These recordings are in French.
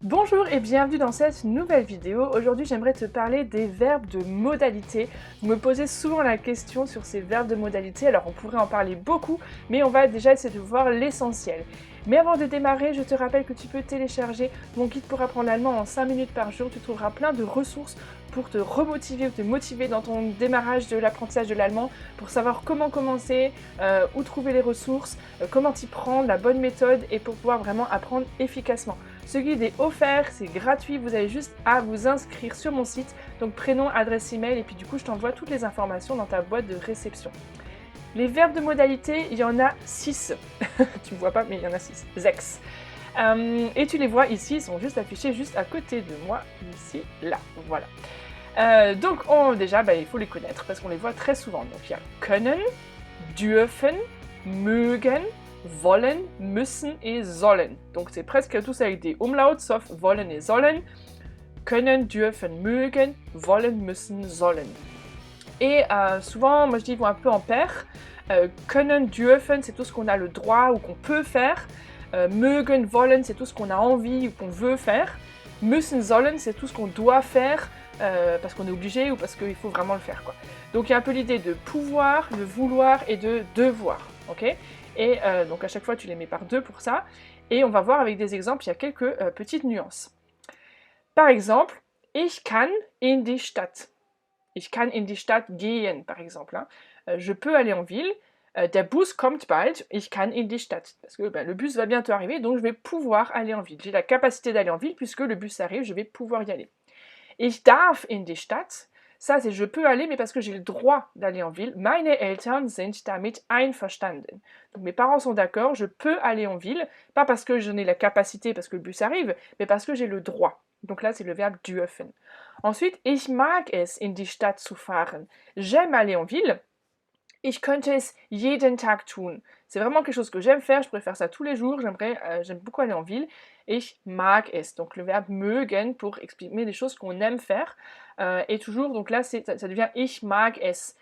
Bonjour et bienvenue dans cette nouvelle vidéo. Aujourd'hui, j'aimerais te parler des verbes de modalité. Vous me posez souvent la question sur ces verbes de modalité, alors on pourrait en parler beaucoup, mais on va déjà essayer de voir l'essentiel. Mais avant de démarrer, je te rappelle que tu peux télécharger mon guide pour apprendre l'allemand en 5 minutes par jour. Tu trouveras plein de ressources pour te remotiver ou te motiver dans ton démarrage de l'apprentissage de l'allemand, pour savoir comment commencer, où trouver les ressources, comment t'y prendre, la bonne méthode et pour pouvoir vraiment apprendre efficacement. Ce guide est offert, c'est gratuit, vous avez juste à vous inscrire sur mon site, donc prénom, adresse email et puis du coup je t'envoie toutes les informations dans ta boîte de réception. Les verbes de modalité, il y en a 6. Tu ne vois pas mais il y en a 6. Zex. Et tu les vois ici, ils sont juste affichés juste à côté de moi, ici, là, voilà. Donc déjà, il faut les connaître parce qu'on les voit très souvent. Donc il y a können, dürfen, mögen, wollen, müssen et sollen. Donc c'est presque tous avec des Umlauts, sauf wollen et sollen. Können, dürfen, mögen, wollen, müssen, sollen. Et souvent, moi je dis, ils vont un peu en paire. Können, dürfen, c'est tout ce qu'on a le droit ou qu'on peut faire. Mögen, wollen, c'est tout ce qu'on a envie ou qu'on veut faire. Müssen, sollen, c'est tout ce qu'on doit faire parce qu'on est obligé ou parce qu'il faut vraiment le faire, quoi. Donc il y a un peu l'idée de pouvoir, de vouloir et de devoir. Ok ? Et donc à chaque fois tu les mets par deux pour ça. Et on va voir avec des exemples, il y a quelques petites nuances. Par exemple, ich kann in die Stadt. Ich kann in die Stadt gehen, par exemple. Hein. Je peux aller en ville. Der Bus kommt bald, ich kann in die Stadt. Parce que le bus va bientôt arriver, donc je vais pouvoir aller en ville. J'ai la capacité d'aller en ville, puisque le bus arrive, je vais pouvoir y aller. Ich darf in die Stadt. Ça, c'est je peux aller, mais parce que j'ai le droit d'aller en ville. Meine Eltern sind damit einverstanden. Donc mes parents sont d'accord, je peux aller en ville, pas parce que j'en ai la capacité, parce que le bus arrive, mais parce que j'ai le droit. Donc là, c'est le verbe dürfen. Ensuite, ich mag es, in die Stadt zu fahren. J'aime aller en ville. Ich könnte es jeden Tag tun. C'est vraiment quelque chose que j'aime faire, je pourrais faire ça tous les jours, j'aime beaucoup aller en ville. Ich mag es, donc le verbe mögen pour exprimer des choses qu'on aime faire. Et toujours, donc là, ça devient ich mag es,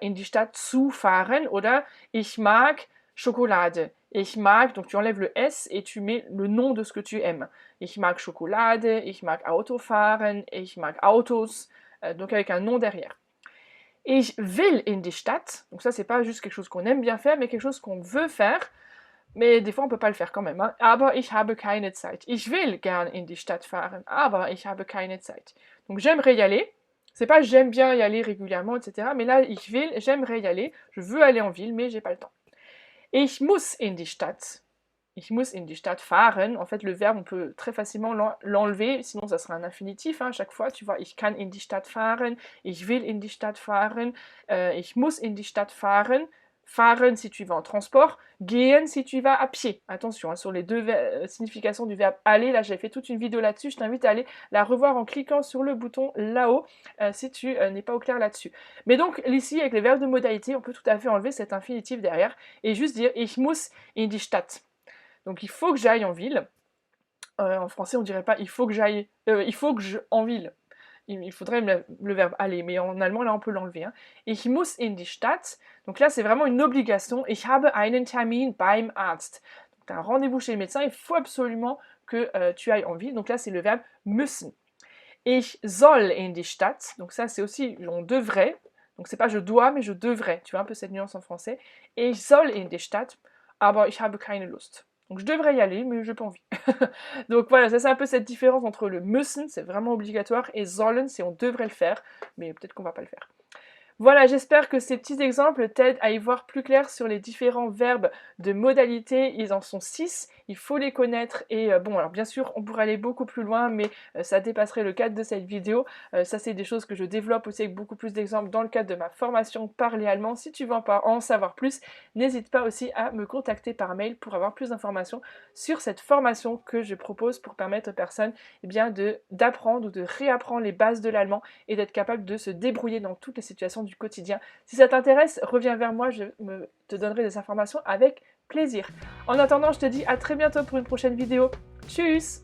in die Stadt zu fahren oder ich mag Schokolade. Ich mag, donc tu enlèves le S et tu mets le nom de ce que tu aimes. Ich mag Schokolade, ich mag Autofahren, ich mag Autos, donc avec un nom derrière. Ich will in die Stadt, donc ça c'est pas juste quelque chose qu'on aime bien faire, mais quelque chose qu'on veut faire, mais des fois on peut pas le faire quand même. Hein. Aber ich habe keine Zeit. Ich will gern in die Stadt fahren, aber ich habe keine Zeit. Donc j'aimerais y aller, c'est pas j'aime bien y aller régulièrement, etc. Mais là, ich will, j'aimerais y aller, je veux aller en ville, mais j'ai pas le temps. Ich muss in die Stadt. Ich muss in die Stadt fahren. En fait, le verbe, on peut très facilement l'enlever, sinon ça sera un infinitif. Hein, à chaque fois, tu vois, ich kann in die Stadt fahren, ich will in die Stadt fahren, ich muss in die Stadt fahren. Fahren si tu vas en transport, gehen si tu vas à pied. Attention, hein, sur les deux significations du verbe aller, là j'ai fait toute une vidéo là-dessus, je t'invite à aller la revoir en cliquant sur le bouton là-haut si tu n'es pas au clair là-dessus. Mais donc ici, avec les verbes de modalité, on peut tout à fait enlever cet infinitif derrière et juste dire ich muss in die Stadt. Donc il faut que j'aille en ville. En français, on dirait pas il faut que j'aille, il faut que je en ville. Il faudrait le verbe aller, mais en allemand, là, on peut l'enlever. Hein. Ich muss in die Stadt. Donc là, c'est vraiment une obligation. Ich habe einen Termin beim Arzt. Donc tu as un rendez-vous chez le médecin, il faut absolument que tu ailles en ville. Donc là, c'est le verbe müssen. Ich soll in die Stadt. Donc ça, c'est aussi on devrait. Donc c'est pas je dois, mais je devrais. Tu vois un peu cette nuance en français. Ich soll in die Stadt, aber ich habe keine Lust. Donc je devrais y aller, mais j'ai pas envie. Donc voilà, ça c'est un peu cette différence entre le müssen, c'est vraiment obligatoire, et sollen, c'est on devrait le faire, mais peut-être qu'on va pas le faire. Voilà, j'espère que ces petits exemples t'aident à y voir plus clair sur les différents verbes de modalité. Ils en sont 6, il faut les connaître. Et bon, alors bien sûr, on pourrait aller beaucoup plus loin, mais ça dépasserait le cadre de cette vidéo. Ça, c'est des choses que je développe aussi avec beaucoup plus d'exemples dans le cadre de ma formation Parler allemand. Si tu veux en savoir plus, n'hésite pas aussi à me contacter par mail pour avoir plus d'informations sur cette formation que je propose pour permettre aux personnes d'apprendre ou de réapprendre les bases de l'allemand et d'être capable de se débrouiller dans toutes les situations du quotidien. Si ça t'intéresse, reviens vers moi, te donnerai des informations avec plaisir. En attendant, je te dis à très bientôt pour une prochaine vidéo. Tchuss!